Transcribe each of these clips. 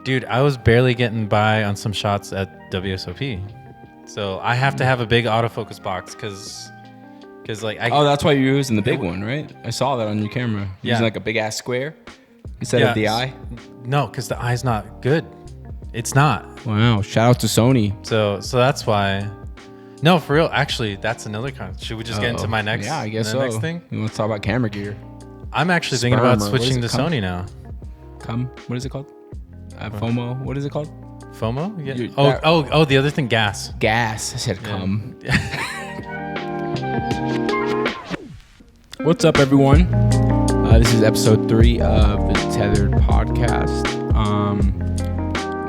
Dude, I was barely getting by on some shots at WSOP. So I have to have a big autofocus box because like Oh, that's why you're using the big one, right? I saw that on your camera. You're using like a big ass square instead of the eye. No, because the eye's not good. It's not. Wow! Shout out to Sony. So that's why. No, for real. Actually, that's another kind. Should we just get into my next? Yeah, I guess so. Next thing. You want to talk about camera gear? I'm actually thinking about switching to Sony now. What is it called? FOMO. What is it called? FOMO? Yeah. Oh, the other thing, gas. Gas. I said cum. What's up, everyone? This is episode 3 of the Tethered podcast.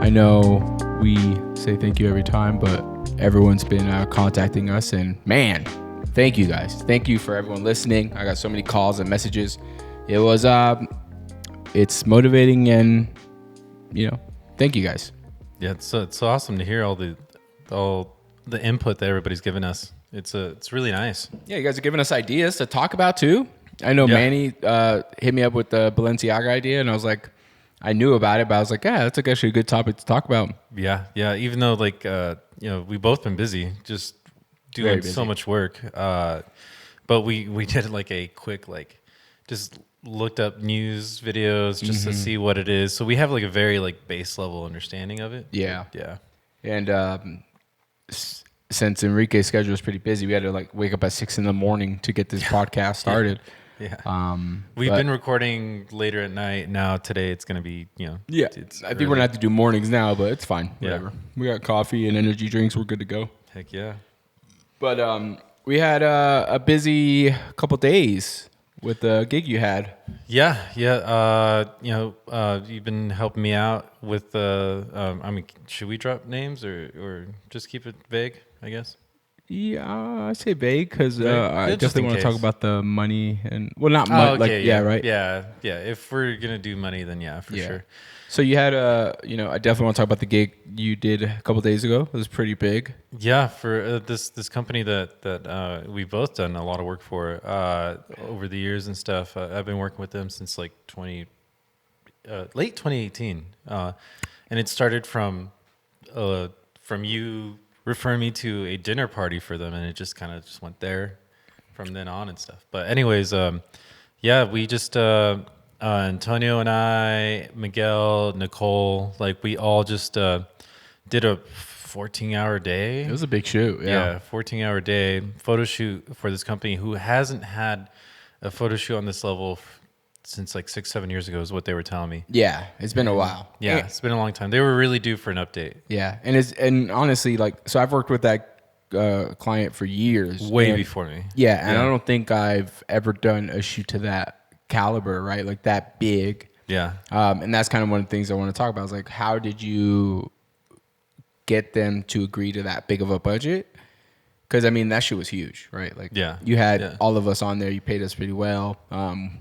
I know we say thank you every time, but everyone's been contacting us, and man, thank you guys. Thank you for everyone listening. I got so many calls and messages. It was it's motivating, and thank you guys. Yeah, it's so awesome to hear all the input that everybody's given us. It's really nice. Yeah, you guys are giving us ideas to talk about too. I know Manny hit me up with the Balenciaga idea, and I was like, I knew about it, but I was like, yeah, that's actually a good topic to talk about. Yeah. Even though we've both been busy, just doing so much work. But we did like a quick just looked up news videos just to see what it is. So we have like a very base level understanding of it. Yeah. Yeah. And since Enrique's schedule is pretty busy, we had to wake up at 6 a.m. to get this podcast started. Yeah. We've been recording later at night. Now today it's going to be, I think we're going to have to do mornings now, but it's fine. Whatever. We got coffee and energy drinks. We're good to go. Heck yeah. But we had a busy couple days with the gig you had. Yeah. You've been helping me out with should we drop names or just keep it vague, I guess? Yeah, I say vague because I definitely want to talk about the money and not money. Right? Yeah. If we're gonna do money, then for sure. So you had I definitely want to talk about the gig you did a couple days ago. It was pretty big. Yeah, for this company that we've both done a lot of work for over the years and stuff. I've been working with them since late 2018, and it started from you referring me to a dinner party for them, and it just kind of just went there from then on and stuff. But anyways, we just Antonio and I, Miguel, Nicole, we all just did a 14-hour day. It was a big shoot. Yeah, 14-hour day photo shoot for this company who hasn't had a photo shoot on this level since 6-7 years ago is what they were telling me. Yeah, it's been a while. Yeah, it's been a long time. They were really due for an update. Yeah, and honestly, so I've worked with that client for years. Way before me. Yeah, and I don't think I've ever done a shoot to that caliber, right? That big. Yeah. And that's kind of one of the things I want to talk about. Is how did you get them to agree to that big of a budget? Because that shit was huge, right? You had all of us on there. You paid us pretty well.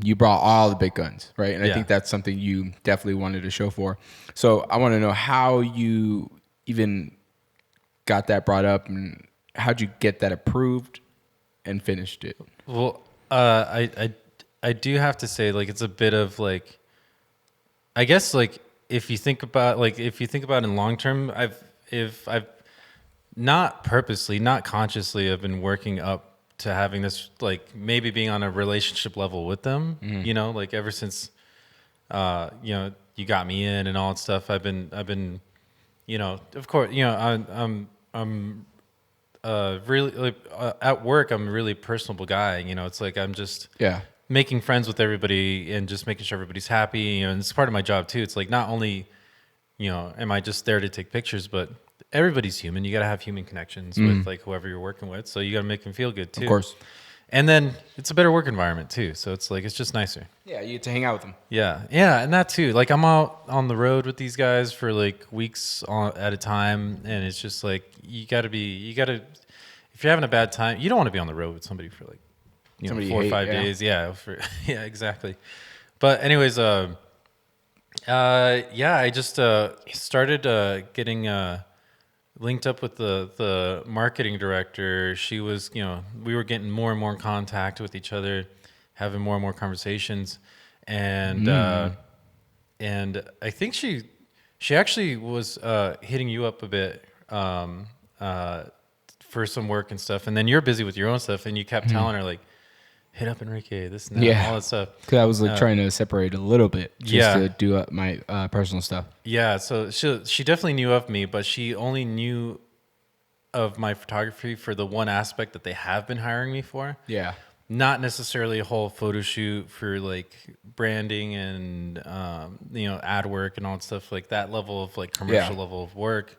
You brought all the big guns, right? And I think that's something you definitely wanted to show for. So I want to know how you even got that brought up, and how'd you get that approved and finished it? Well, I do have to say, it's a bit of I guess if you think about in long term, I've not purposely, not consciously, I've been working up to having this maybe being on a relationship level with them. Ever since you got me in and all that stuff. I've been of course I'm really at work. I'm a really personable guy. It's I'm just making friends with everybody and just making sure everybody's happy. And it's part of my job too. It's not only am I just there to take pictures, but everybody's human. You got to have human connections with whoever you're working with. So you got to make them feel good too. Of course. And then it's a better work environment too. So it's it's just nicer. Yeah, you get to hang out with them. Yeah, and that too. I'm out on the road with these guys for weeks at a time, and it's just you got to. If you're having a bad time, you don't want to be on the road with somebody for 4 or 5 days. Yeah, yeah, exactly. But anyways, I just started getting linked up with the marketing director. She was, we were getting more and more in contact with each other, having more and more conversations, and I think she She actually was hitting you up a bit for some work and stuff, and then you're busy with your own stuff, and you kept telling her like, hit up Enrique, this and that, all that stuff. Because I was like trying to separate a little bit just to do up my personal stuff. Yeah, so she definitely knew of me, but she only knew of my photography for the one aspect that they have been hiring me for. Yeah. Not necessarily a whole photo shoot for like branding and ad work and all that stuff, like that level of like commercial level of work.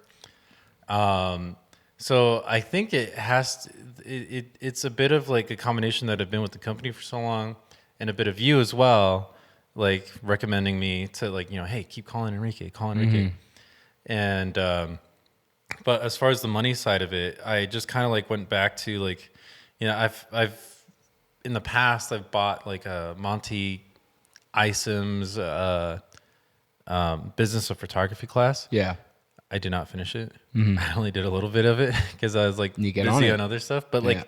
So I think it's a bit of like a combination that I've been with the company for so long, and a bit of you as well, like recommending me to like, hey, keep calling Enrique, and but as far as the money side of it, I just kind of like went back to like, I've in the past I've bought like a Monty Isim's business of photography class. Yeah. I did not finish it. I only did a little bit of it because I was like busy on other stuff. But like,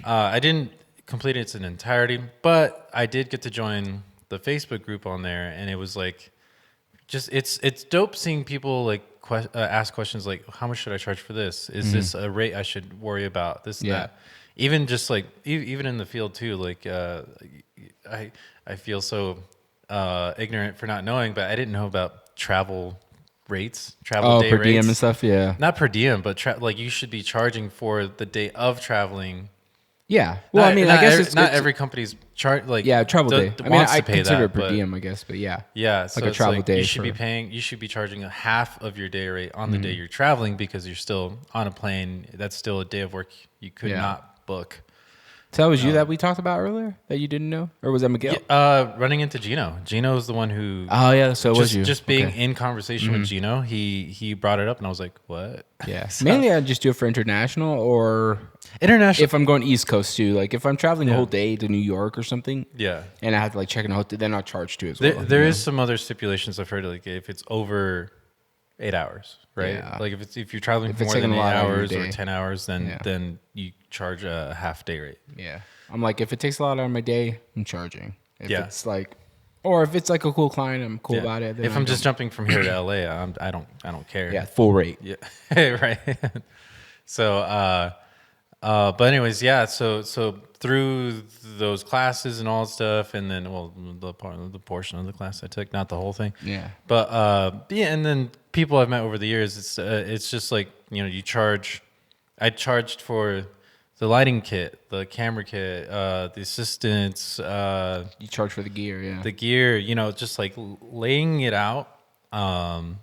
I didn't complete it in entirety. But I did get to join the Facebook group on there, and it was like, it's dope seeing people like ask questions like, how much should I charge for this? Is this a rate I should worry about? This and that. Even just like even in the field too. Like I feel so ignorant for not knowing, but I didn't know about travel rates, travel day per rates. diem and stuff. Yeah, not per diem, but like you should be charging for the day of traveling. Yeah, well, I mean, I guess it's not every company's travel day. I mean, I consider it per diem, I guess, but yeah, so like a travel day. You should be charging a half of your day rate on the day you're traveling because you're still on a plane. That's still a day of work you could not book. So that was you that we talked about earlier that you didn't know? Or was that Miguel? Running into Gino. Gino is the one who... Oh, yeah. So it was you. Just being in conversation with Gino, he brought it up and I was like, what? Yeah. So, mainly I just do it for international or... International. If I'm going East Coast too. Like if I'm traveling the whole day to New York or something. Yeah. And I have to like check in a hotel, then I'll charge too as well. There is some other stipulations I've heard, like if it's over 8 hours, right? Yeah. Like if you're traveling for more than 8 hours or 10 hours, then you charge a half day rate. Yeah. I'm like, if it takes a lot out of my day, I'm charging. If it's like, or if it's like a cool client, I'm cool about it. If I'm just jumping from here to LA, I don't care. Yeah, full rate. Yeah, right. So, but anyways, so through those classes and all that stuff, and then the portion of the class I took, not the whole thing. Yeah. But and then people I've met over the years, it's just like you charge. I charged for the lighting kit, the camera kit, the assistants. You charge for the gear, yeah. The gear, just like laying it out on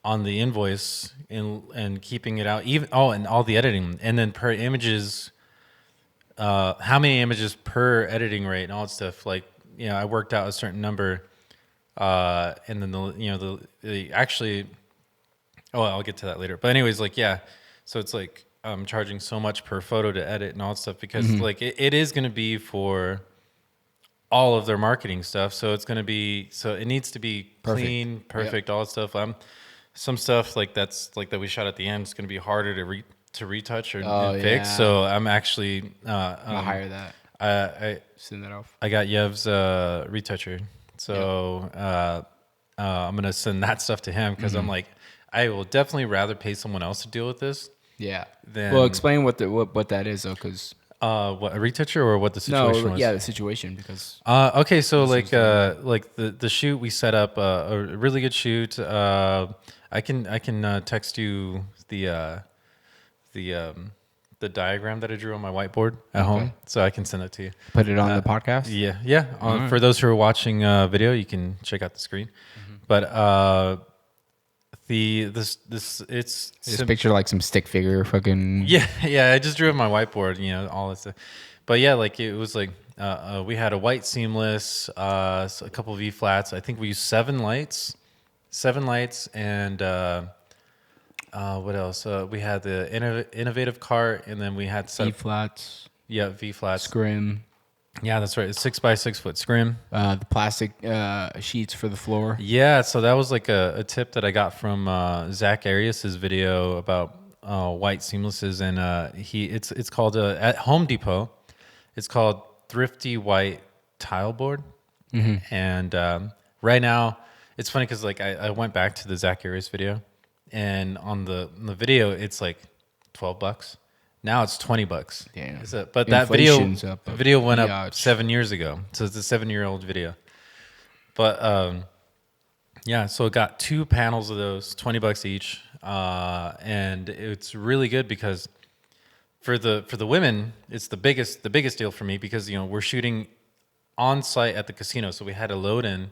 the invoice and keeping it out. And all the editing, and then per images, how many images per editing rate and all that stuff. Like I worked out a certain number, and then the actually. Oh, I'll get to that later. But anyways, so it's like. I'm charging so much per photo to edit and all that stuff because like it is going to be for all of their marketing stuff. So it's going to be, it needs to be clean, perfect, all that stuff. Some stuff like that we shot at the end is going to be harder to retouch and fix. So I'm actually, I'll hire that. I send that off. I got Yev's retoucher. So I'm going to send that stuff to him because I'm like, I will definitely rather pay someone else to deal with this. Yeah. Well, explain what that is, though, because what, a retoucher or what the situation was? Yeah, the situation because. Okay, so like the shoot we set up a really good shoot. I can text you the diagram that I drew on my whiteboard at home, so I can send it to you. Put it on the podcast. Yeah. For those who are watching video, you can check out the screen, but. It's just picture like some stick figure fucking I just drew it on my whiteboard, all that stuff. But like it was like we had a white seamless, a couple V flats. I think we used 7 lights, and what else? We had the innovative cart, and then we had V flats. Yeah, V flats. Scrim. Yeah, that's right. It's 6x6 foot scrim. The plastic sheets for the floor. Yeah, so that was like a tip that I got from Zach Arias's video about white seamlesses, and it's called at Home Depot. It's called Thrifty White Tile Board, and right now it's funny because like I went back to the Zach Arias video, and on the video it's like $12. Now it's $20. Damn. But that video went up 7 years ago, so it's a 7-year-old video. But yeah, so it got 2 panels of those, $20 each, and it's really good because for the women, it's the biggest deal for me because we're shooting on site at the casino, so we had to load in.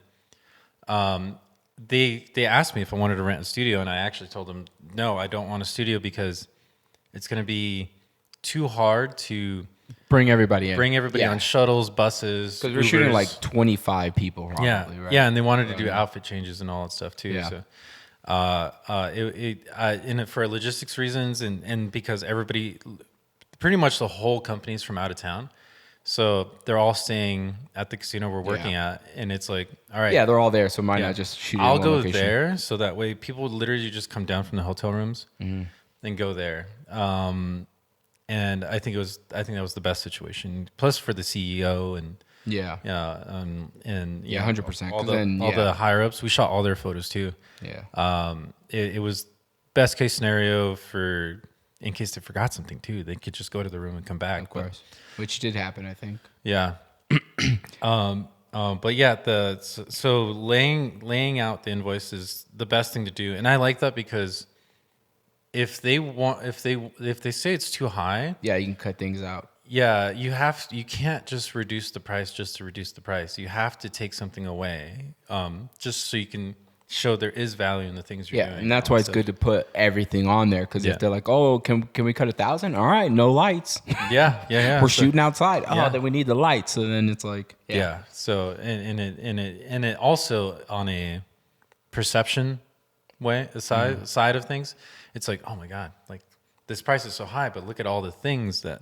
They asked me if I wanted to rent a studio, and I actually told them no, I don't want a studio because it's going to be too hard to bring everybody on shuttles, buses. Because we're shooting like 25 people, probably, right? Yeah, and they wanted to do outfit changes and all that stuff too. Yeah. So, for logistics reasons and because everybody, pretty much the whole company's from out of town. So they're all staying at the casino we're working at, and it's like, all right. Yeah, they're all there, so why not just shoot I'll go location there, so that way people literally just come down from the hotel rooms and go there. And I think that was the best situation. Plus for the CEO and 100%. All the higher ups, we shot all their photos too. Yeah. It was best case scenario for in case they forgot something too. They could just go to the room and come back. Of course, which did happen, I think. Yeah. But yeah, so laying out the invoice is the best thing to do, and I like that because if they say it's too high, yeah, you can cut things out. Yeah, you can't just reduce the price just to reduce the price. You have to take something away, just so you can show there is value in the things you're doing. Yeah, and that's why it's good to put everything on there because if they're like, oh, can we cut 1,000? All right, no lights. Yeah. We're shooting outside. Oh, then we need the lights. So then it's like, So and it also on a perception way side of things, it's like, oh my God, like this price is so high, but look at all the things that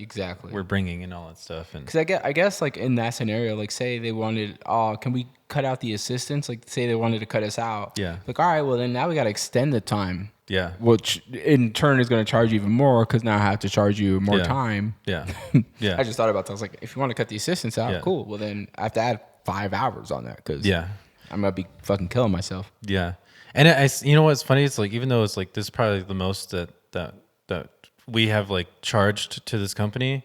we're bringing and all that stuff. And because I guess like in that scenario, like say they wanted, can we cut out the assistants? Like say they wanted to cut us out. Yeah. Like, all right, well then now we got to extend the time. Yeah. Which in turn is going to charge you even more because now I have to charge you more time. Yeah. Yeah. I just thought about that. I was like, if you want to cut the assistants out, cool. Well then I have to add 5 hours on that because I'm going to be fucking killing myself. Yeah. And you know what's funny? It's like, even though it's like, this is probably the most that we have like charged to this company,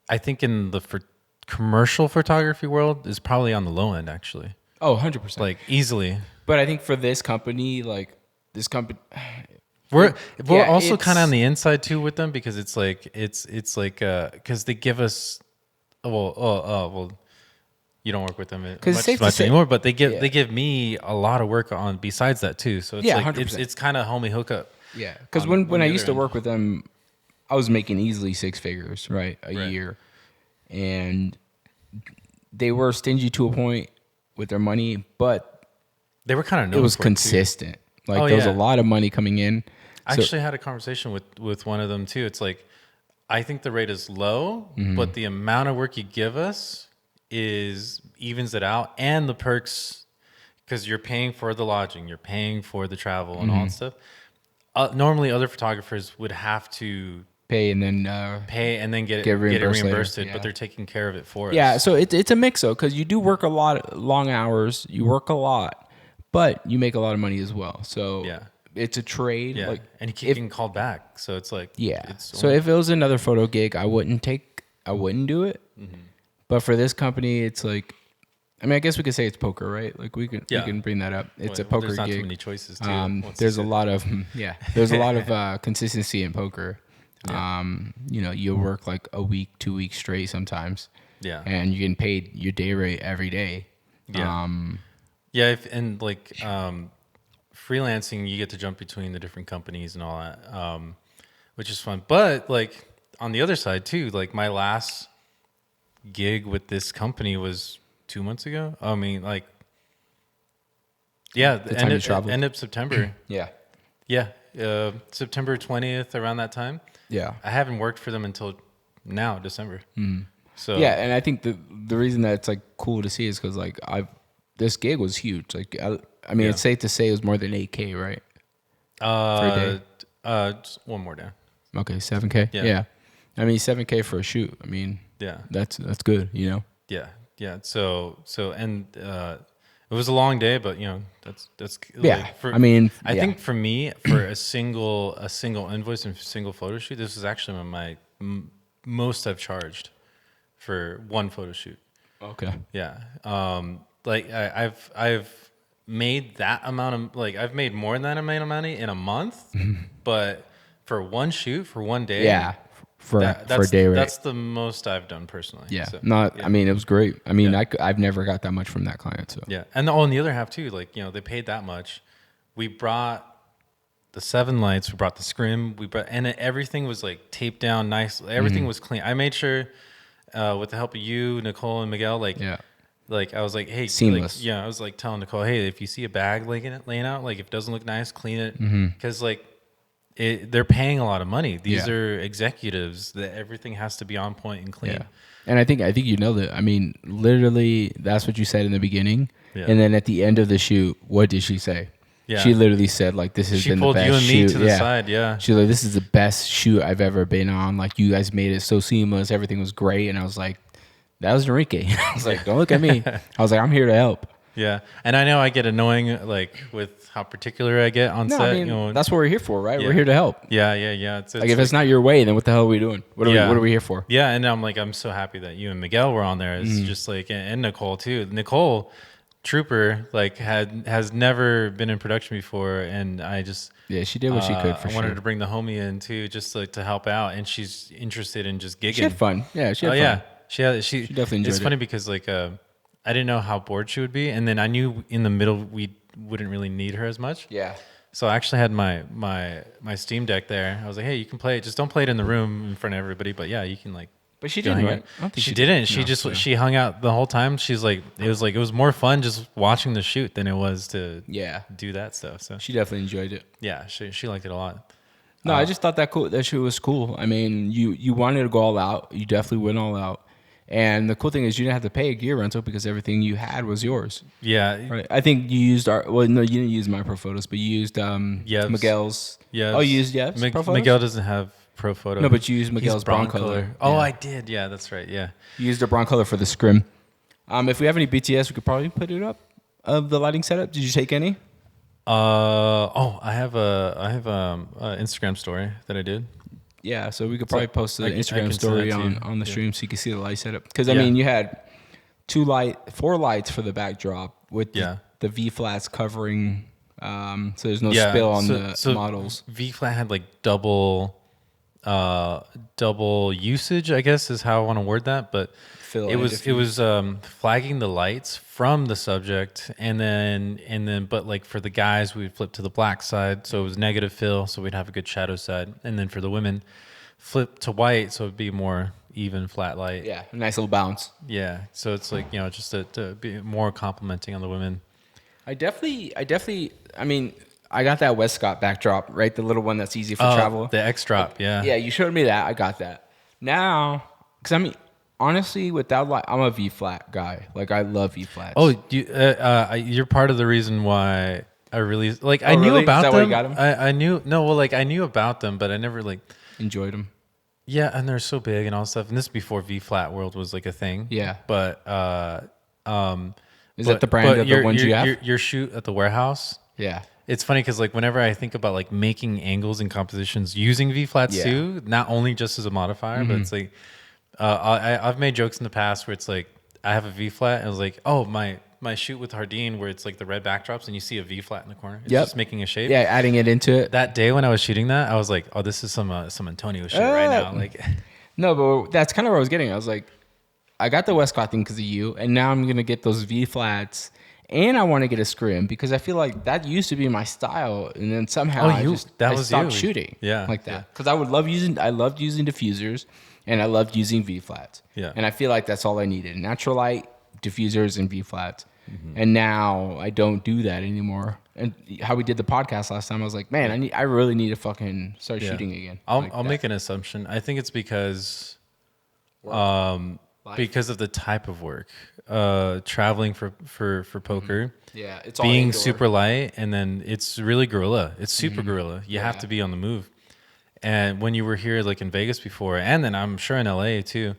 I think in the commercial photography world is probably on the low end actually. Oh, 100%. Like easily. But I think for this company, like this company, we're also kind of on the inside too with them because it's like because they give us well you don't work with them much anymore, but they give me a lot of work on besides that too. So it's like 100%. It's kind of homie hookup. Yeah, because when I used to work with them, I was making easily 6 figures, right, a year, and they were stingy to a point with their money, but they were kind of known. It was consistent. Like there was a lot of money coming in. I actually had a conversation with one of them too. It's like, I think the rate is low, but the amount of work you give us evens it out, and the perks, because you're paying for the lodging, you're paying for the travel and all that stuff. Normally, other photographers would have to pay and then get it reimbursed, but they're taking care of it for us. Yeah, so it's a mix though, because you do work a lot, long hours, you work a lot, but you make a lot of money as well. So it's a trade. Yeah, like, and you keep getting called back, so it's like So if it was another photo gig, I wouldn't do it. But for this company, it's like, I mean, I guess we could say it's poker, right? Like we can bring that up. It's a poker gig. There's not too many choices too. There's a lot of there's a lot of consistency in poker. You'll work like a week, 2 weeks straight sometimes. Yeah. And you're getting paid your day rate every day. Yeah. Freelancing, you get to jump between the different companies and all that, which is fun. But like on the other side too, like my last gig with this company was 2 months ago. I mean, like, end of September. September 20th, around that time. Yeah, I haven't worked for them until now, December. So and I think the reason that it's like cool to see is because like this gig was huge. Like I mean, it's safe to say it was more than 8K, right? For a day. Just one more down. Okay, 7K. Yeah. I mean, 7K for a shoot. I mean, that's good. You know. Yeah. So It was a long day, but you know, that's yeah. Like, I think for me, for a single invoice and single photo shoot, this is actually my most I've charged for one photo shoot. Okay. Yeah. Like I've made that amount of, like, I've made more than that amount of money in a month, but for one shoot for one day. Yeah. For a day rate. That's the most I've done personally. Yeah. So, I mean, it was great. I mean, I've never got that much from that client. So yeah. And on the other half too, like, you know, they paid that much. We brought the 7 lights, we brought the scrim, and everything was like taped down nice. Everything was clean. I made sure, with the help of you, Nicole, and Miguel, like, like I was like, hey, seamless. Like, I was like telling Nicole, hey, if you see a bag laying out, like if it doesn't look nice, clean it, because like they're paying a lot of money. These are executives that everything has to be on point and clean. Yeah. And I think you nailed it. I mean, literally, that's what you said in the beginning, and then at the end of the shoot, what did she say? Yeah. She literally said, like, this has been the best shoot. She pulled you and me to the side, She's like, this is the best shoot I've ever been on. Like, you guys made it so seamless. Everything was great. And I was like, that was Enrique. I was like, don't look at me. I was like, I'm here to help. Yeah. And I know I get annoying, like, with how particular I get on set. I mean, you know, that's what we're here for, right? We're here to help. Yeah. It's like, if it's not your way, then what the hell are we doing? What are we here for? Yeah. And I'm so happy that you and Miguel were on there. It's just like, and Nicole too. Nicole, Trooper, like, has never been in production before, and I just she did what she could. I wanted to bring the homie in too, just like to help out, and she's interested in just gigging. She had fun. Yeah, she had fun. Yeah, she definitely enjoyed it. It's funny because like I didn't know how bored she would be, and then I knew in the middle we wouldn't really need her as much. Yeah. So I actually had my Steam Deck there. I was like, hey, you can play it. Just don't play it in the room in front of everybody, but yeah, you can like. But she didn't, right? She didn't. She hung out the whole time. She's like, it was more fun just watching the shoot than it was to do that stuff. So she definitely enjoyed it. Yeah, she liked it a lot. No, I just thought that shoot was cool. I mean, you wanted to go all out. You definitely went all out. And the cool thing is you didn't have to pay a gear rental because everything you had was yours. Yeah. Right. I think you used you didn't use my Pro Photos, but you used Miguel's. Yeah. Oh, you used Pro Photos? Miguel doesn't have Pro Photo. No, but you used Miguel's Broncolor. Oh, I did. Yeah, that's right. Yeah. You used a Broncolor for the scrim. If we have any BTS, we could probably put it up of the lighting setup. Did you take any? I have a Instagram story that I did. Yeah, so we could probably post the Instagram story on the stream so you can see the light setup. Because I mean, you had 4 lights for the backdrop with the V flats covering, so there's no spill on the models. V flat had like double usage, I guess is how I want to word that, but it was flagging the lights from the subject, and then but like for the guys we'd flip to the black side, so it was negative fill, so we'd have a good shadow side, and then for the women flip to white, so it'd be more even flat light. Yeah, a nice little bounce. Yeah, so it's like, you know, just to be more complimenting on the women. I mean, I got that Westcott backdrop, right? The little one that's easy for travel. The X drop, yeah. Yeah, you showed me that. I got that. Now, because I mean, honestly, without like, I'm a V flat guy. Like, I love V flats. Oh, you're part of the reason why I really like. I knew about them. Is that why you got them? I knew about them, but I never like enjoyed them. Yeah, and they're so big and all stuff. And this is before V flat world was like a thing. Yeah, but is that the brand of the ones you have? Your shoot at the warehouse. Yeah. It's funny because like whenever I think about like making angles and compositions using V flats too, not only just as a modifier, but it's like I've made jokes in the past where it's like I have a V flat and I was like, oh, my shoot with Hardin where it's like the red backdrops and you see a V flat in the corner. It's just making a shape. Yeah, adding it into it. That day when I was shooting that, I was like, oh, this is some Antonio shit right now. Like, no, but that's kind of where I was getting. I was like, I got the Westcott thing because of you, and now I'm gonna get those V flats. And I want to get a scrim because I feel like that used to be my style, and then somehow I stopped shooting like that. Because I loved using diffusers, and I loved using V flats. Yeah, and I feel like that's all I needed: natural light, diffusers, and V flats. And now I don't do that anymore. And how we did the podcast last time, I was like, man, I really need to fucking start shooting again. I'll make an assumption. I think it's because of the type of work, traveling for poker. Yeah, it's all being indoor. super light, and then it's really guerrilla. It's super guerrilla. You have to be on the move. And when you were here, like in Vegas before, and then I'm sure in LA too,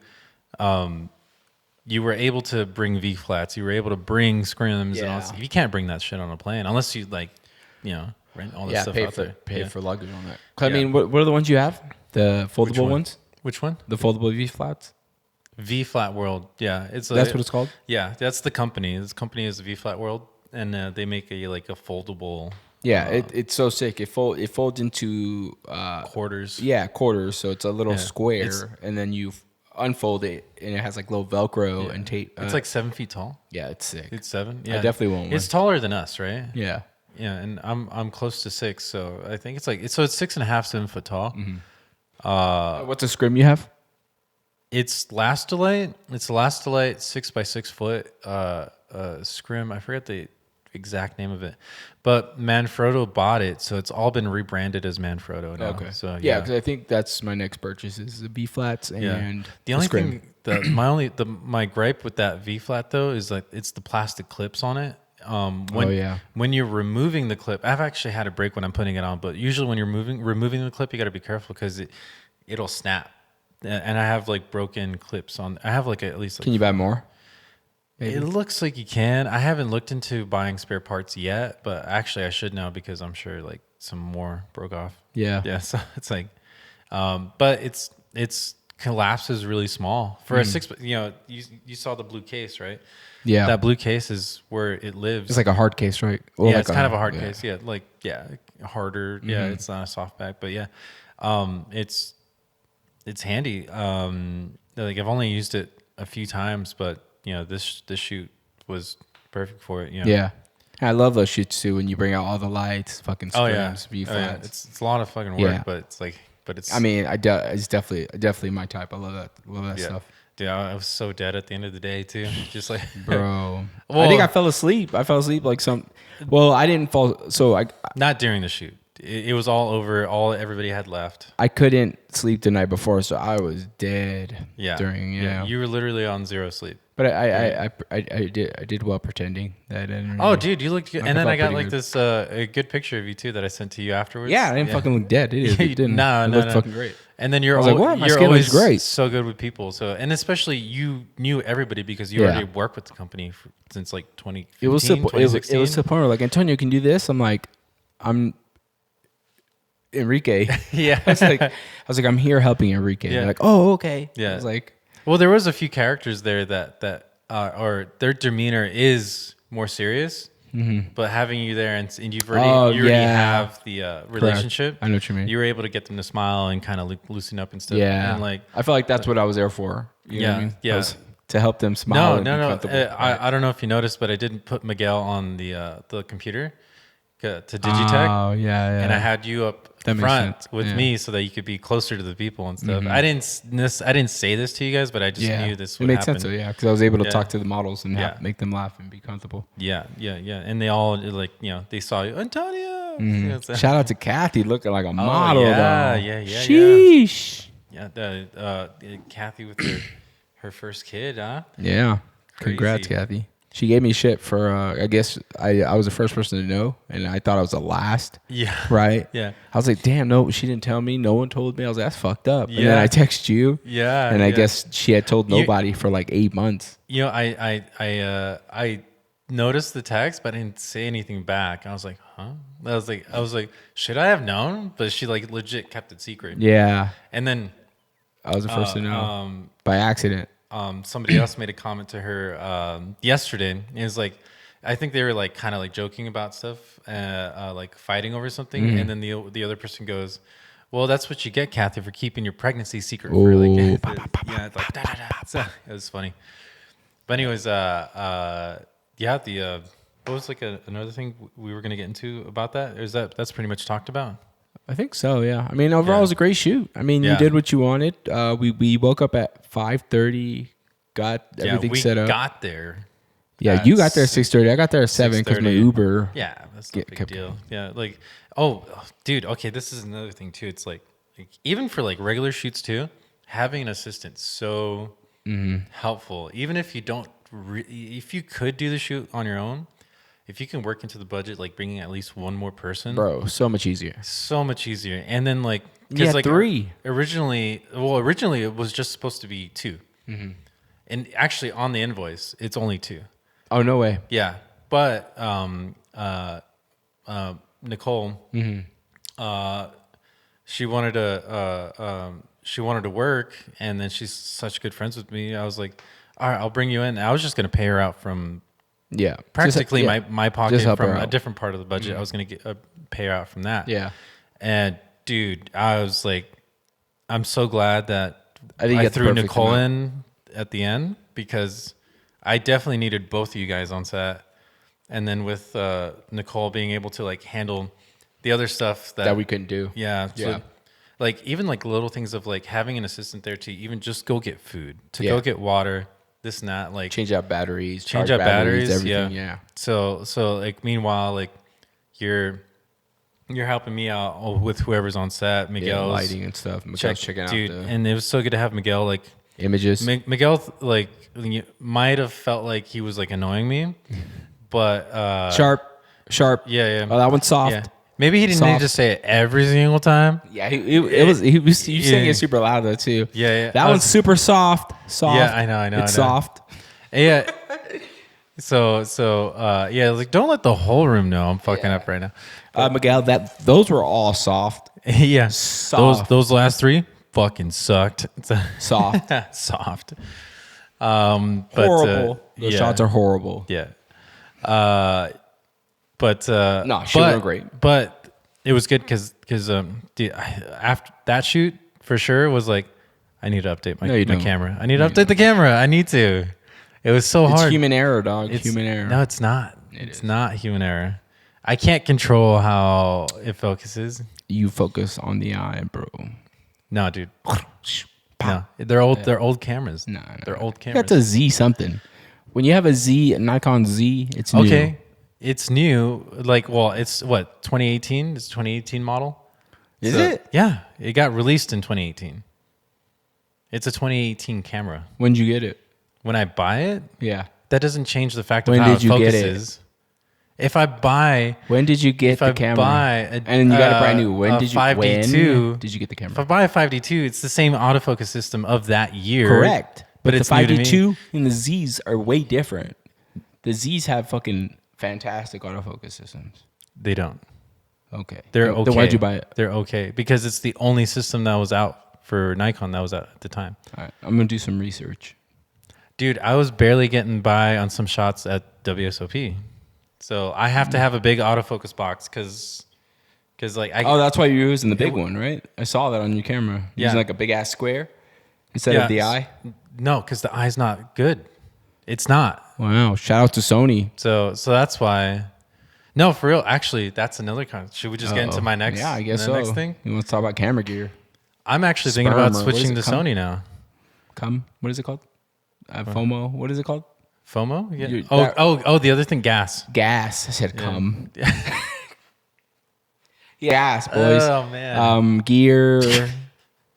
you were able to bring V flats, you were able to bring scrims, and all. You can't bring that shit on a plane unless you like, rent all this stuff out there. Pay for luggage on that. I mean, what are the ones you have? The foldable ones? Which one? The foldable V flats. V Flat World. Yeah, that's what it's called. Yeah, that's the company. This company is V Flat World, and they make a foldable. Yeah, it's so sick. It folds into quarters. Yeah, quarters. So it's a little square, and then you unfold it, and it has like little Velcro and tape. It's like 7 feet tall. Yeah, it's sick. It's 7. Yeah, I definitely want one. It's taller than us, right? Yeah. Yeah, and I'm close to 6, so I think it's 6.5, 7 foot tall. Mm-hmm. What's a scrim you have? It's Lastolite. It's Lastolite 6x6 foot scrim. I forget the exact name of it, but Manfrotto bought it, so it's all been rebranded as Manfrotto now. Okay, so yeah, because I think that's my next purchase is the B flats and the only thing that my gripe with that V flat though is like it's the plastic clips on it. When you're removing the clip, I've actually had a break when I'm putting it on, but usually when you're removing the clip, you got to be careful because it'll snap. And I have like broken clips on. I have like at least. Like, can you buy more? Maybe. It looks like you can. I haven't looked into buying spare parts yet, but actually I should now because I'm sure like some more broke off. Yeah. Yeah. So it's like, but it's collapses really small for a 6. You saw the blue case, right? Yeah. That blue case is where it lives. It's like a hard case, right? Well, yeah, like it's kind of a hard case. Yeah. Like, harder. Mm-hmm. Yeah. It's not a soft back, but yeah. It's handy. Like I've only used it a few times, but this shoot was perfect for it. Yeah, I love those shoots too. When you bring out all the lights, fucking scrims, V flats. It's a lot of fucking work, but it's. I mean, it's definitely my type. I love that stuff. Dude, I was so dead at the end of the day too. Just like, bro. Well, I think I fell asleep. Like some. Well, I didn't fall. So I not during the shoot. It was all over. Everybody had left. I couldn't sleep the night before, so I was dead. Yeah. During you were literally on 0 sleep. But I did well pretending that I didn't. Oh, dude, you looked good. And then I got like this a good picture of you too that I sent to you afterwards. Yeah, I didn't fucking look dead. It didn't. No, it looked fucking great. And then you're always great. So good with people. So and especially you knew everybody because you already worked with the company since like 2015, 2016. It was to the point where like Antonio can do this. I'm like, I'm Enrique. Yeah. I was like, I'm here helping Enrique. Yeah. They're like, oh, okay. Yeah. I was like, well, there was a few characters there that or their demeanor is more serious. Mm-hmm. But having you there and you already have the relationship. Correct. I know what you mean. You were able to get them to smile and kind of loosen up and stuff. Yeah. And like I felt like that's what I was there for. You know what I mean? Yeah. To help them smile. No. I don't know if you noticed, but I didn't put Miguel on the computer to Digitech. Oh yeah. And I had you up front with me so that you could be closer to the people and stuff. Mm-hmm. I didn't say this to you guys, but I just knew this would happen. It made sense, though, because I was able to talk to the models and make them laugh and be comfortable. Yeah. And they all like they saw you, Antonio. Mm-hmm. Shout out to Kathy, looking like a model. Yeah. Sheesh. Yeah, Kathy with her first kid, huh? Yeah. Crazy. Congrats, Kathy. She gave me shit for, I guess I was the first person to know, and I thought I was the last. Yeah. Right? Yeah. I was like, damn, no, she didn't tell me. No one told me. I was like, that's fucked up. Yeah. And then I text you. Yeah. And I guess she had told nobody for like 8 months. I noticed the text, but I didn't say anything back. I was like, huh? I was like, should I have known? But she like legit kept it secret. Yeah. And then I was the first to know by accident. Somebody else made a comment to her yesterday. It was like, I think they were like kind of like joking about stuff, like fighting over something. Mm-hmm. And then the other person goes, "Well, that's what you get, Kathy, for keeping your pregnancy secret." For like, it's like, it was funny. But anyways, what was like another thing we were gonna get into about that? Or is that's pretty much talked about? I think so, yeah. I mean, overall, it was a great shoot. I mean, you did what you wanted. We woke up at 5:30, got everything set up. We got there. Yeah, you got there at 6:30. I got there at 7 because my Uber. Yeah, that's no big deal. Yeah, like, oh, dude, okay, this is another thing, too. It's like even for like regular shoots, too, having an assistant so helpful. Even if you don't, if you could do the shoot on your own, if you can work into the budget, like bringing at least one more person, bro, so much easier. So much easier. And then like, because like 3. Originally it was just supposed to be 2, And actually, on the invoice, it's only 2. Oh, no way. Yeah, but Nicole, she wanted to work, and then she's such good friends with me. I was like, all right, I'll bring you in. I was just gonna pay her out from practically my pocket from a different part of the budget. I was gonna pay her out from that. Yeah, and dude, I was like, I'm so glad that I threw Nicole in at the end, because I definitely needed both of you guys on set. And then with Nicole being able to like handle the other stuff that we couldn't do. Yeah. So, like even like little things of like having an assistant there to even just go get food, to go get water, this and that, like change out batteries, change out batteries, everything. Yeah. So like meanwhile, like you're helping me out with whoever's on set, Miguel's lighting and stuff. Miguel's checking out and it was so good to have Miguel like images. Miguel like might have felt like he was like annoying me, but sharp. Yeah. Oh, that one's soft. Yeah. Maybe he didn't need to say it every single time. Yeah, he was saying it super loud though too. Yeah. That one's super soft. Yeah, I know. It's soft. Yeah. So like don't let the whole room know I'm fucking up right now. Miguel, those were all soft. Yeah. Soft. Those last 3 fucking sucked. Soft. Soft. Horrible. Those shots are horrible. Yeah. No, she went great. But it was good because after that shoot for sure was like, I need to update my camera. I need to update the camera. I need to. It was so hard. It's human error, dog. Human error. No, it's not. It's not human error. I can't control how it focuses. You focus on the eye, bro. No, dude. No, they're old. They're old cameras. No, they're old cameras. That's a Z something. When you have a Nikon Z, it's new. Okay. It's new. Like, well, it's what, 2018? It's a 2018 model. Is it? Yeah, it got released in 2018. It's a 2018 camera. When did you get it? When I buy it? Yeah. That doesn't change the fact of how it focuses. If I buy, when did you get the camera? And you got a brand new. When did you get the camera? If I buy a 5D2, it's the same autofocus system of that year. Correct. But it's the 5D2 and the Zs are way different. The Zs have fucking fantastic autofocus systems. They don't. Okay. They're okay. Then why'd you buy it? They're okay because it's the only system that was out for Nikon that was out at the time. All right. I'm going to do some research. Dude, I was barely getting by on some shots at WSOP. So I have to have a big autofocus box because like that's why you're using the big one, right? I saw that on your camera. You're using like a big ass square instead of the eye. No, because the eye's not good. It's not. Wow! Shout out to Sony. So that's why. No, for real. Actually, that's another kind. Should we just get into my next? Yeah, I guess so. Next thing. You want to talk about camera gear? I'm actually thinking about switching to Sony now. What is it called? FOMO. What is it called? FOMO? Yeah. The other thing, gas. Gas. I said cum. Gas, boys. Oh man. Gear.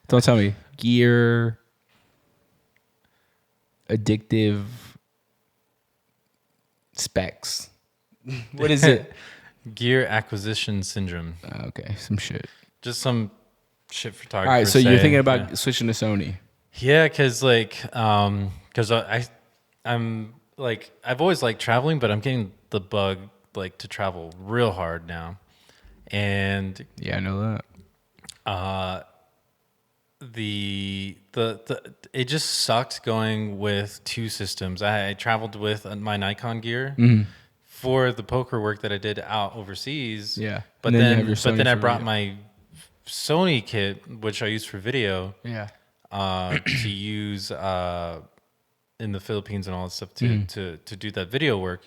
Don't tell me. Gear. Addictive specs. What is it? Gear acquisition syndrome. Okay, some shit. Just some shit photographers. All right, so you're thinking about switching to Sony? Yeah, because I'm like I've always liked traveling, but I'm getting the bug like to travel real hard now, and yeah, I know that. It just sucked going with 2 systems. I traveled with my Nikon gear for the poker work that I did out overseas. Yeah, but then I brought my Sony kit, which I use for video. Yeah. To use in the Philippines and all that stuff to do that video work.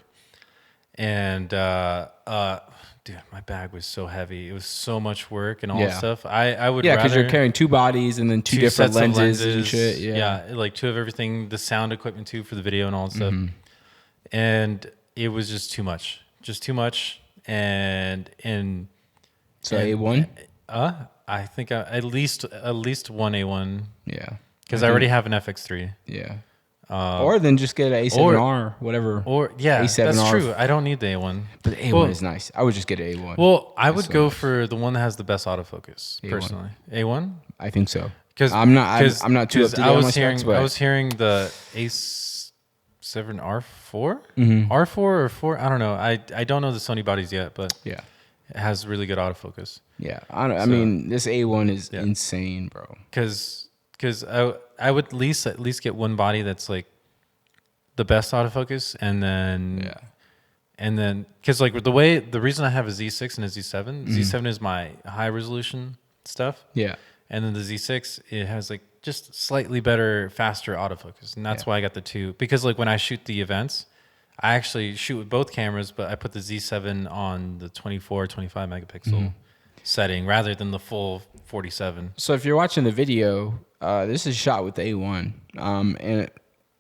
And dude, my bag was so heavy. It was so much work and all that stuff. I would because you're carrying 2 bodies and then 2 different lenses and shit. Yeah, like 2 of everything, the sound equipment too for the video and all that stuff. And it was just too much. And so A1? I think at least one A1. Yeah. Because I already have an FX3. Yeah. Or then just get an A7R, whatever. Or yeah, A7R. That's true. I don't need the A1. But the A1 is nice. I would just get an A1. Well, I would go for the one that has the best autofocus, personally. A1? I think so. Because I'm not too up to date on my specs, but I was hearing the Ace 7 R4, R4 or 4. I don't know. I don't know the Sony bodies yet, but yeah, it has really good autofocus. Yeah, I mean, this A1 is insane, bro. Because I would at least get one body that's like the best autofocus, and then because like the reason I have a Z6 and a Z7, Z7 is my high resolution stuff. Yeah, and then the Z6 it has like just slightly better, faster autofocus, and that's why I got the two. Because like when I shoot the events, I actually shoot with both cameras, but I put the Z7 on the 24, 25 megapixel setting rather than the full 47. So if you're watching the video, this is shot with the A1, and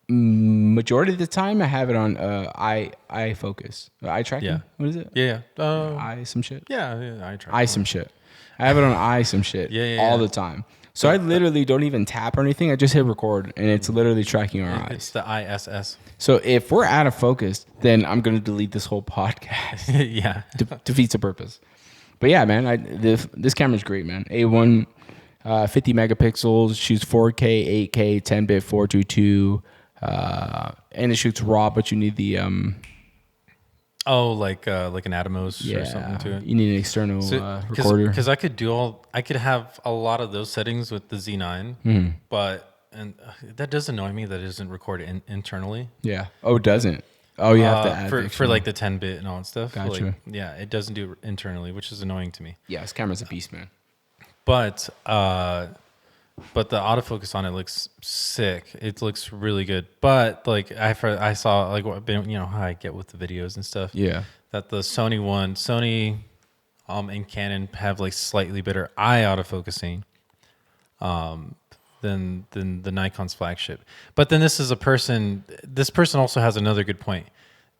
majority of the time I have it on eye focus, eye tracking. Yeah. What is it? Yeah. Eye some shit. Yeah. Eye tracking. Eye some shit. I have it on eye some shit. All the time. So I literally don't even tap or anything. I just hit record, and it's literally tracking our eyes. It's the ISS. So if we're out of focus, then I'm gonna delete this whole podcast. Yeah. Defeats the purpose. But yeah, man, this camera's great, man. A1, 50 megapixels, shoots 4K, 8K, 10-bit 422, and it shoots RAW, but you need the like an Atomos or something to it. You need an external recorder. Because I could have a lot of those settings with the Z9, but that does annoy me that it doesn't record internally. Yeah. Oh, it doesn't. Oh, you have to add for like the 10-bit and all that stuff. Gotcha. Like, yeah, it doesn't do it internally, which is annoying to me. Yeah, this camera's a beast, man. But the autofocus on it looks sick. It looks really good. But like I saw like how I get with the videos and stuff. Yeah. That the Sony and Canon have like slightly better eye autofocusing than the Nikon's flagship. But then this person also has another good point.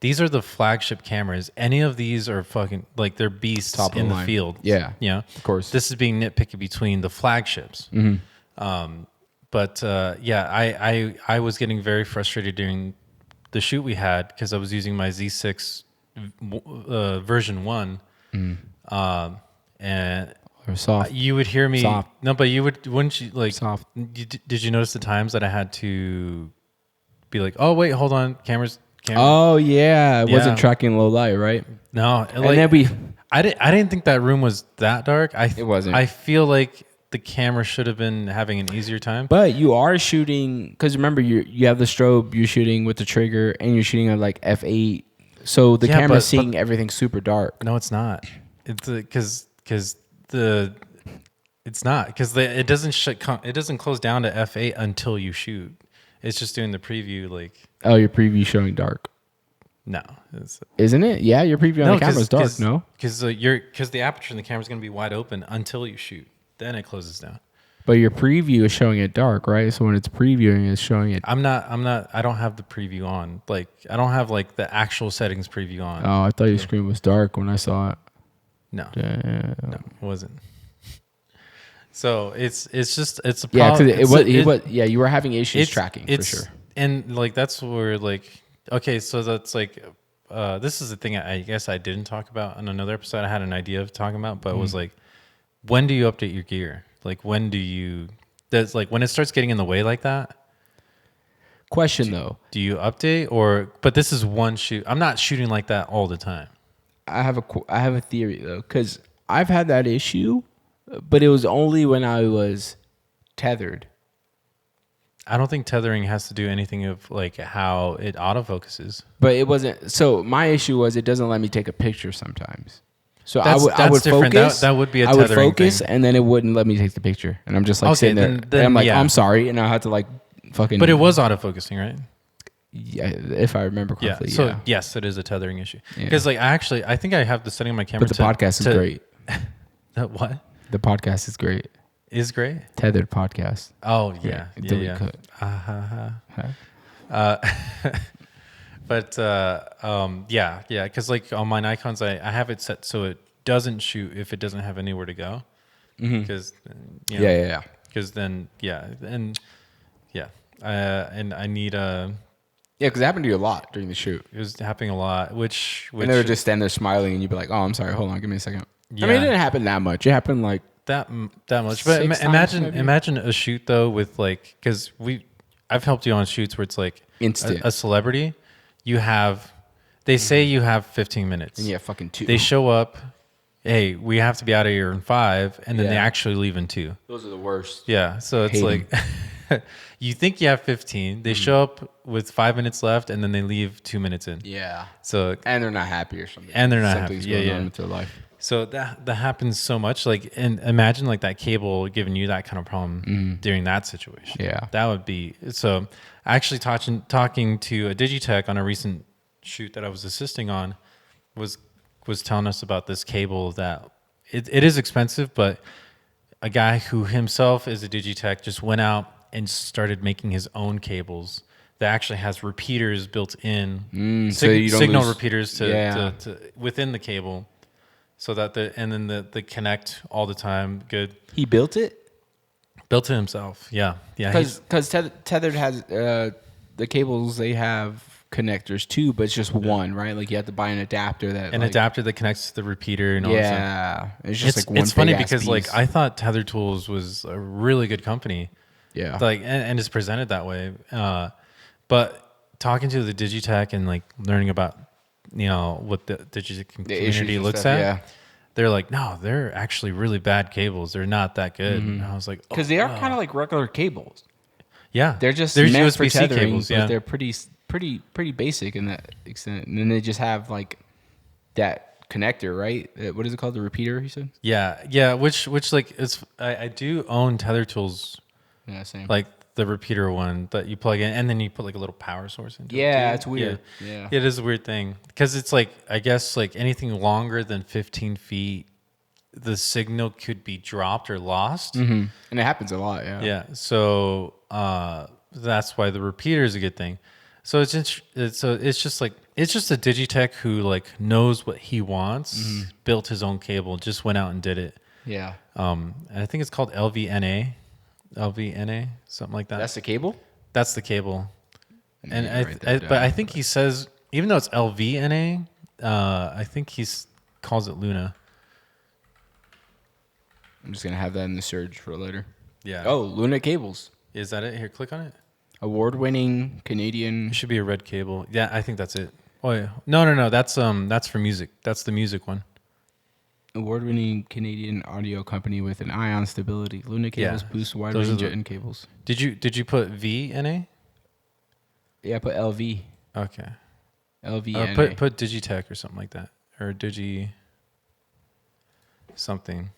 These are the flagship cameras. Any of these are fucking like they're beasts top in the field. Yeah. Yeah. Of course. This is being nitpicky between the flagships. But I was getting very frustrated during the shoot we had because I was using my Z6 version 1. And soft. You would hear me. Soft. No, but wouldn't you like soft? Did you notice the times that I had to be like, oh wait, hold on, camera. Oh yeah, it wasn't tracking low light, right? No, and then I didn't think that room was that dark. It wasn't. I feel like the camera should have been having an easier time. But you are shooting because remember you have the strobe. You're shooting with the trigger, and you're shooting at like f8. So the camera's seeing everything super dark. No, it's not. It's because it's not because it doesn't close down to f8 until you shoot. It's just doing the preview like. Oh, your preview showing dark. No, isn't it? Yeah, your preview on the camera is dark. No, because the aperture in the camera is going to be wide open until you shoot. Then it closes down. But your preview is showing it dark, right? So when it's previewing, it's showing it. I don't have the preview on. Like I don't have like the actual settings preview on. Oh, I thought your screen was dark when I saw it. No, Damn. No, it wasn't. So it's a problem. Yeah, because you were having issues tracking for sure. And like that's where like okay, so that's like this is the thing I guess I didn't talk about in another episode. I had an idea of talking about, but it was like, when do you update your gear? Like when do you? That's like when it starts getting in the way like that. Do you update or? But this is one shoot. I'm not shooting like that all the time. I have a theory though, because I've had that issue, but it was only when I was tethered. I don't think tethering has to do anything of like how it autofocuses. But it wasn't. So my issue was it doesn't let me take a picture sometimes. So I would different. Focus. That would be a I tethering would focus, thing. and then it wouldn't let me take the picture, and I'm just like sitting there. And I'm like, I'm sorry, and I had to like fucking. But it was autofocusing, right? Yeah, if I remember correctly. Yeah. So yes, it is a tethering issue. Because like I think I have the setting on my camera. But the podcast is great. What? The podcast is great. Is great. Tethered podcast. Oh yeah, yeah. But because like on my Nikons, I have it set so it doesn't shoot if it doesn't have anywhere to go. Because Because then and I need a. Yeah, because it happened to you a lot during the shoot. It was happening a lot, which and they were just standing there smiling, and you'd be like, "Oh, I'm sorry, hold on, give me a second." Yeah. I mean, it didn't happen that much. It happened like that much. But imagine a shoot though with like, because I've helped you on shoots where it's like instant. A celebrity. They say you have 15 minutes. And fucking 2. They show up. Hey, we have to be out of here in 5, and then they actually leave in 2. Those are the worst. Yeah, so it's like you think you have 15. They show up with 5 minutes left, and then they leave 2 minutes in. Yeah. So and they're not happy or something. And they're not Something's happy. going on with their life. So that happens so much. Like, and imagine like that cable giving you that kind of problem during that situation. Yeah, that would be. So actually talking to a Digitech on a recent shoot that I was assisting on was telling us about this cable that it is expensive, but a guy who himself is a Digitech just went out and started making his own cables that actually has repeaters built in, so you don't signal lose, repeaters to within the cable, so that the connect all the time. Good. He built it. Built it himself. Yeah. Because Tethered has the cables. They have connectors too, but it's just one, right? Like you have to buy an adapter adapter that connects to the repeater and all that stuff. It's just like one. It's funny because piece. like I thought Tether Tools was a really good company. Yeah. Like and it's presented that way. But talking to the Digitech and like learning about what the Digitech community looks at, they're like, no, they're actually really bad cables. They're not that good. And I was like, because they are kind of like regular cables. Yeah, they're just there's meant USB-C for tethering, cables. but they're pretty basic in that extent. And then they just have like that connector, right? What is it called? The repeater, he said? Yeah. Which like I do own Tether Tools. Yeah, same. Like the repeater one that you plug in, and then you put like a little power source into it. Yeah, it's weird. Yeah. It is a weird thing. Because it's like, I guess like anything longer than 15 feet, the signal could be dropped or lost. Mm-hmm. And it happens a lot, Yeah. So that's why the repeater is a good thing. So it's just a Digitech who like knows what he wants, built his own cable, just went out and did it. Yeah. And I think it's called LVNA, something like that. That's the cable? That's the cable. And I think he says, even though it's LVNA, I think he calls it Luna. I'm just gonna have that in the search for later. Yeah. Oh, Luna cables. Is that it? Here, click on it. Award-winning Canadian. It should be a red cable. Yeah, I think that's it. Oh yeah. No. That's for music. That's the music one. Award-winning Canadian audio company with an ion stability. Luna cables boost wide range of end cables. Did you put VNA? Yeah, I put LV. Okay. LVNA. Put Digitech or something like that, or Digi something.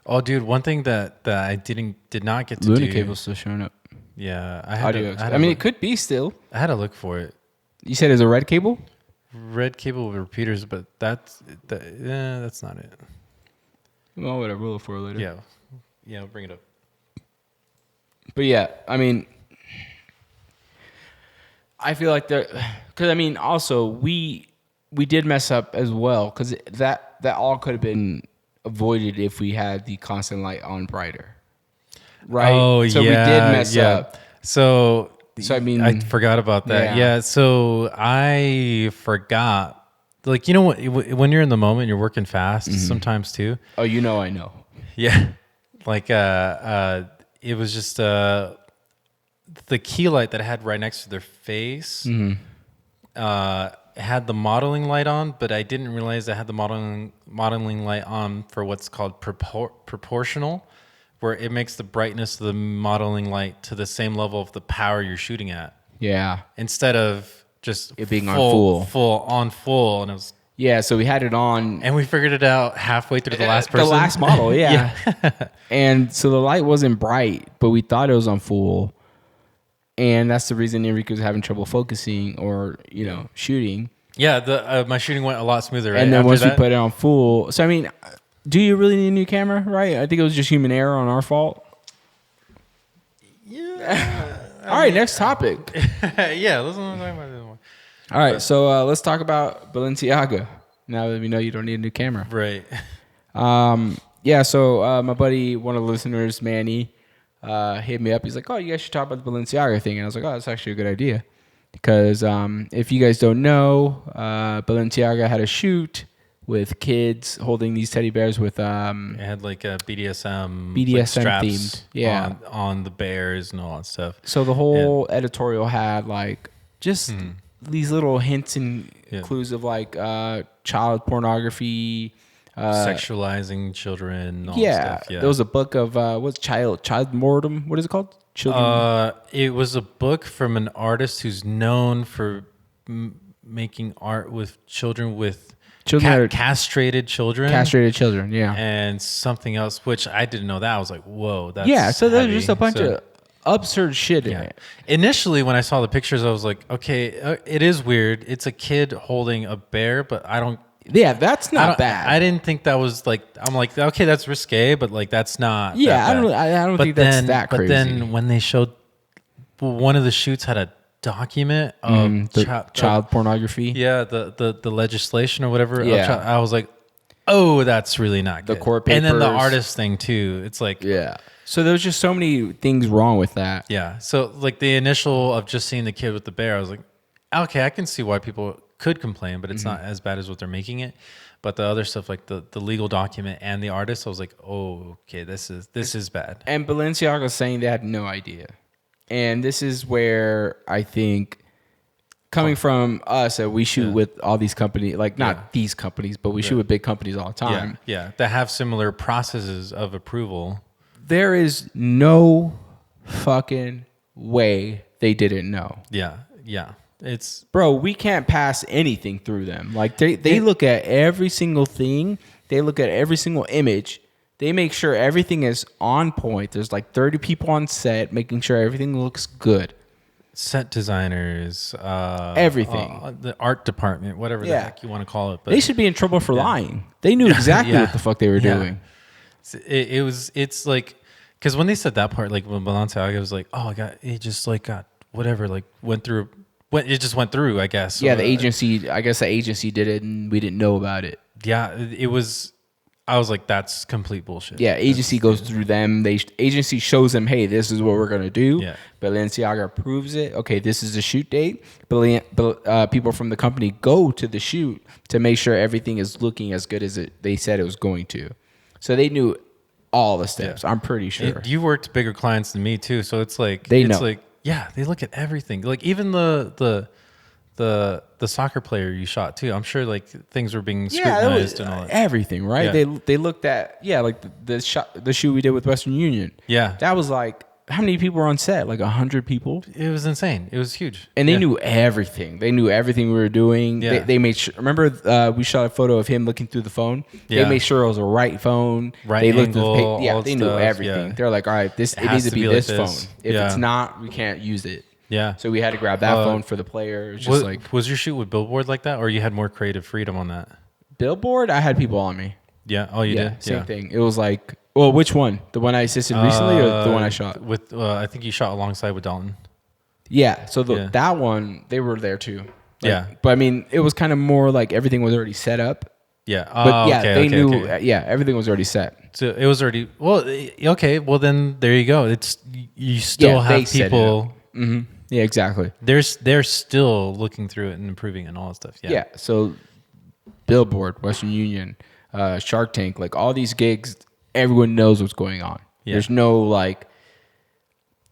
Oh, dude, one thing that I did not get to Luna do. cable's still showing up. Yeah, I mean, it could be still. I had to look for it. You said it's a red cable? Red cable with repeaters, but that's not it. Well, whatever. We'll look for it later. Yeah, I'll bring it up. But yeah, I mean, I feel like because I mean, also we did mess up as well, because that all could have been avoided if we had the constant light on brighter, right? Oh, so we did mess up. So I mean, I forgot about that. Yeah. So I forgot. Like, you know what? When you're in the moment, you're working fast sometimes too. Oh, I know. Yeah. Like, it was just the key light that I had right next to their face. Had the modeling light on, but I didn't realize I had the modeling light on for what's called proportional, where it makes the brightness of the modeling light to the same level of the power you're shooting at. Yeah. Instead of just it being full, and it was. Yeah, so we had it on, and we figured it out halfway through the last person. The last model, yeah. And so the light wasn't bright, but we thought it was on full. And that's the reason Enrique was having trouble focusing or, shooting. Yeah, my shooting went a lot smoother, right? And then once we put it on full. So, I mean, do you really need a new camera, right? I think it was just human error on our fault. Yeah. All right, next topic. Yeah, let's talk about this one. All right, so let's talk about Balenciaga. Now that we know you don't need a new camera. Right. Yeah, so my buddy, one of the listeners, Manny, hit me up. He's like, oh, you guys should talk about the Balenciaga thing. And I was like, oh, that's actually a good idea. Because if you guys don't know, Balenciaga had a shoot with kids holding these teddy bears with it had like a BDSM like straps themed, on the bears and all that stuff. So the whole editorial had like just these little hints and clues of like child pornography, sexualizing children. All stuff. There was a book of what's child mortem. What is it called? Children. It was a book from an artist who's known for making art with children castrated children. Castrated children, yeah. And something else, which I didn't know that. I was like, whoa, that's so there's heavy. just a bunch of absurd shit in it. Initially, when I saw the pictures, I was like, okay, it is weird. It's a kid holding a bear, but I don't... Yeah, that's not bad. I didn't think that was like... I'm like, okay, that's risque, but like that's not... Yeah, I don't think that's that crazy. But then when they showed... One of the shoots had a document of child pornography. Yeah, the legislation or whatever. Yeah. I was like, oh, that's really not good. The court papers. And then the artist thing too. It's like... Yeah. So there's just so many things wrong with that. Yeah. So like the initial of just seeing the kid with the bear, I was like, okay, I can see why people could complain, but it's not as bad as what they're making it. But the other stuff like the legal document and the artist, I was like, oh, okay, this is bad. And Balenciaga saying they had no idea. And this is where I think coming from us, we shoot with all these companies, like not these companies, but we shoot with big companies all the time. Yeah. That have similar processes of approval. There is no fucking way they didn't know. Yeah. Bro, we can't pass anything through them. Like they look at every single thing. They look at every single image. They make sure everything is on point. There's like 30 people on set making sure everything looks good. Set designers, everything. The art department, whatever the heck you want to call it. But they should be in trouble for lying. They knew exactly what the fuck they were doing. It's like, because when they said that part, like when Balenciaga was like, oh, it just like got whatever, like it just went through, I guess. Yeah, the agency did it and we didn't know about it. Yeah, it was... I was like, that's complete bullshit. Yeah, agency goes through them. Agency shows them, hey, this is what we're going to do. Yeah. Balenciaga approves it. Okay, this is the shoot date. People from the company go to the shoot to make sure everything is looking as good as they said it was going to. So they knew all the steps, I'm pretty sure. You worked bigger clients than me, too. So it's like... They know. Like, yeah, they look at everything. Like, even the soccer player you shot too. I'm sure like things were being scrutinized and all that. Everything, right? Yeah. They looked at like the shoot we did with Western Union. Yeah, that was like how many people were on set? Like 100 people. It was insane. It was huge, and they knew everything. They knew everything we were doing. Yeah. They made sure. Remember, we shot a photo of him looking through the phone. Yeah. They made sure it was a right phone. Right they looked angle. They knew everything. Yeah. They're like, all right, it needs to be this phone. If it's not, we can't use it. Yeah. So we had to grab that phone for the player. It was just was your shoot with Billboard like that, or you had more creative freedom on that? Billboard, I had people on me. Yeah. Oh, you did? Same thing. It was like, well, which one? The one I assisted recently or the one I shot? With I think you shot alongside with Dalton. Yeah. So that one, they were there too. But I mean, it was kind of more like everything was already set up. Yeah. But they knew. Yeah, everything was already set. So it was already okay. Well, then there you go. It's you still have people. Mm-hmm. Yeah, exactly. They're still looking through it and improving and all that stuff. Yeah. So Billboard, Western Union, Shark Tank, like all these gigs, everyone knows what's going on. Yeah. There's no like.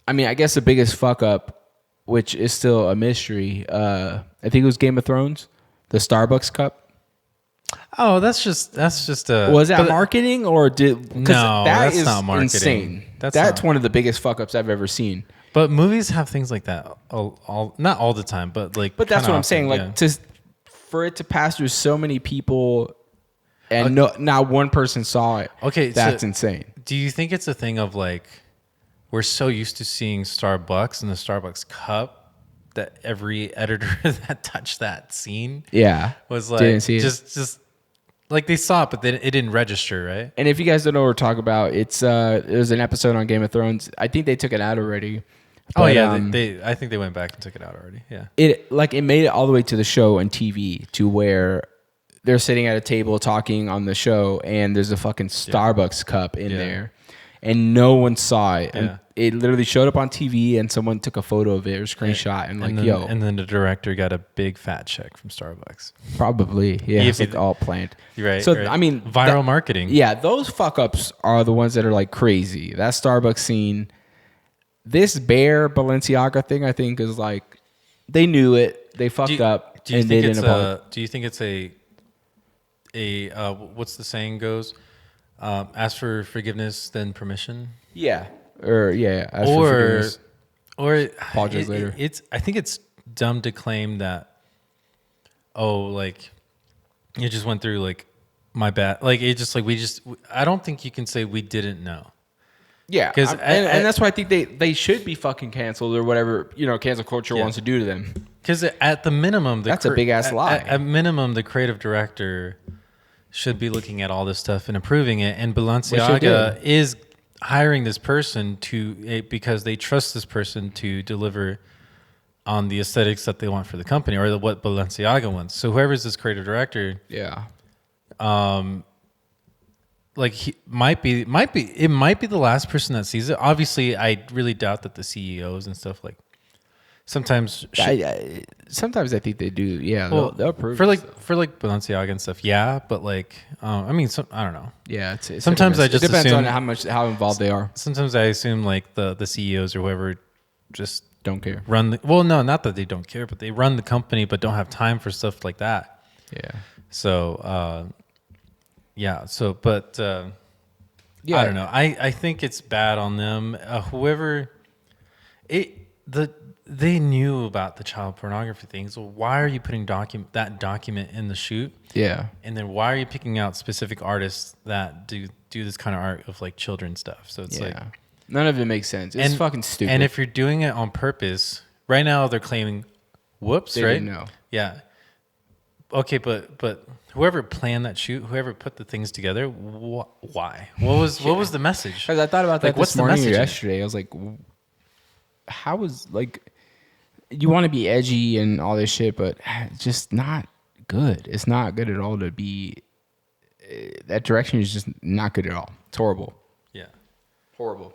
I mean, I guess the biggest fuck up, which is still a mystery. I think it was Game of Thrones, the Starbucks cup. Oh, that's just was that marketing or did? No, that's not marketing. Insane. That's one of the biggest fuck ups I've ever seen. But movies have things like that not all the time, but like. But that's what I'm saying. Like for it to pass through so many people, and not one person saw it. Okay, that's insane. Do you think it's a thing of like we're so used to seeing Starbucks and the Starbucks cup that every editor that touched that scene, was like didn't see just like they saw it, but then it didn't register, right? And if you guys don't know what we're talking about, it was an episode on Game of Thrones. I think they took it out already. But, I think they went back and took it out already. Yeah. It made it all the way to the show on TV to where they're sitting at a table talking on the show and there's a fucking Starbucks cup in there and no one saw it. it literally showed up on TV and someone took a photo of it or screenshot and and then the director got a big fat check from Starbucks. Probably, yeah, it's like all planned. Right. So right. I mean, viral marketing. Yeah, those fuck ups are the ones that are like crazy. That Starbucks scene, this Bear Balenciaga thing, I think is like they knew it, they fucked up, and they didn't apologize. Do you think it's a what's the saying goes? Ask for forgiveness, then permission. Yeah. Ask for forgiveness. Or apologize later. I think it's dumb to claim that. Oh, like you just went through like my bad. Like it just like I don't think you can say we didn't know. Yeah, because and that's why I think they should be fucking canceled or whatever cancel culture wants to do to them. Because at the minimum, that's a big ass lie. At minimum, the creative director should be looking at all this stuff and approving it. And Balenciaga is hiring this person because they trust this person to deliver on the aesthetics that they want for the company or what Balenciaga wants. So whoever's this creative director, like he might be the last person that sees it. Obviously, I really doubt that the CEOs and stuff like. Sometimes I think they do. Yeah, well, they'll approve for Balenciaga and stuff. Yeah, but like, I mean, I don't know. Yeah, it's sometimes I just it depends assume, on how involved they are. Sometimes I assume like the CEOs or whoever just don't care. Not that they don't care, but they run the company but don't have time for stuff like that. Yeah. So, but I don't know. I think it's bad on them. They knew about the child pornography thing. So why are you putting that document in the shoot? Yeah. And then why are you picking out specific artists that do this kind of art of like children's stuff? So it's like none of it makes sense. It's fucking stupid. And if you're doing it on purpose, right now they're claiming, whoops, they right? Didn't know. Yeah. Okay, but whoever planned that shoot, whoever put the things together, why? What was the message? Because I thought about that this morning or yesterday. I was like, how was like. You want to be edgy and all this shit, but it's just not good. It's not good at all to be. That direction is just not good at all. It's horrible. Yeah. Horrible.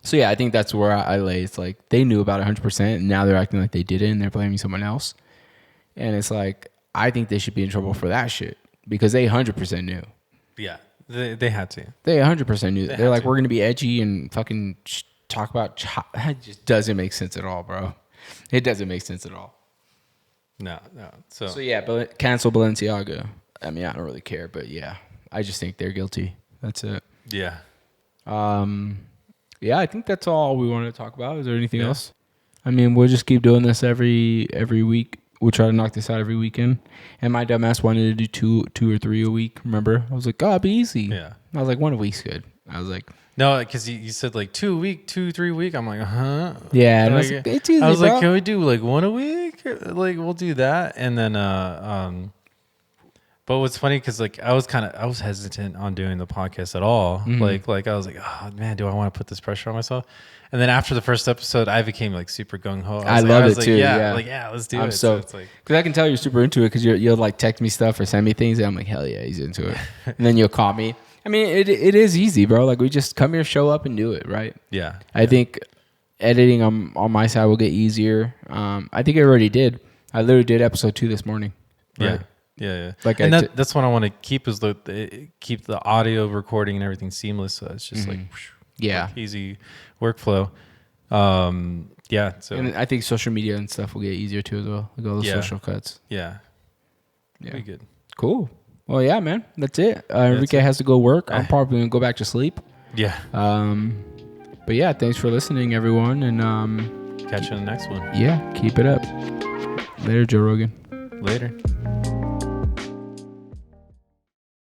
So, yeah, I think that's where I lay. It's like they knew about 100%, and now they're acting like they didn't, and they're blaming someone else. And it's like, I think they should be in trouble for that shit because they 100% knew. Yeah, they had to. They 100% knew. They're like, we're going to be edgy and fucking talk about. It just doesn't make sense at all, bro. It doesn't make sense at all. No. So yeah, but cancel Balenciaga. I mean, I don't really care, but yeah, I just think they're guilty. That's it. Yeah. Yeah, I think that's all we wanted to talk about. Is there anything else? I mean, we'll just keep doing this every week. We'll try to knock this out every weekend. And my dumbass wanted to do two or three a week. Remember? I was like, it'd be easy. Yeah. I was like, 1 a week's good. I was like. No, because you said like 2 a week, 2, 3 a week. I'm like, Yeah, and like, it's easy, I was bro. like, can we do like 1 a week? Like we'll do that, and then But what's funny because like I was hesitant on doing the podcast at all. Mm-hmm. Like I was like, oh man, do I want to put this pressure on myself? And then after the first episode, I became like super gung ho. I love it too. Yeah, let's do it. So it's like because I can tell you're super into it because you'll like text me stuff or send me things, and I'm like, hell yeah, he's into it. And then you'll call me. I mean, it is easy, bro. Like we just come here, show up, and do it, right? Yeah. I think editing on my side will get easier. I think it already did. I literally did episode 2 this morning. Right? Yeah. Like that's what I want to keep is keep the audio recording and everything seamless. So it's just like easy workflow. So and I think social media and stuff will get easier too as well. Like all the social cuts. Yeah. Pretty good. Cool. Well, yeah, man. That's it. Enrique has to go work. I'm probably gonna go back to sleep. Yeah. But yeah, thanks for listening, everyone, and catch you on the next one. Yeah, keep it up. Later, Joe Rogan. Later.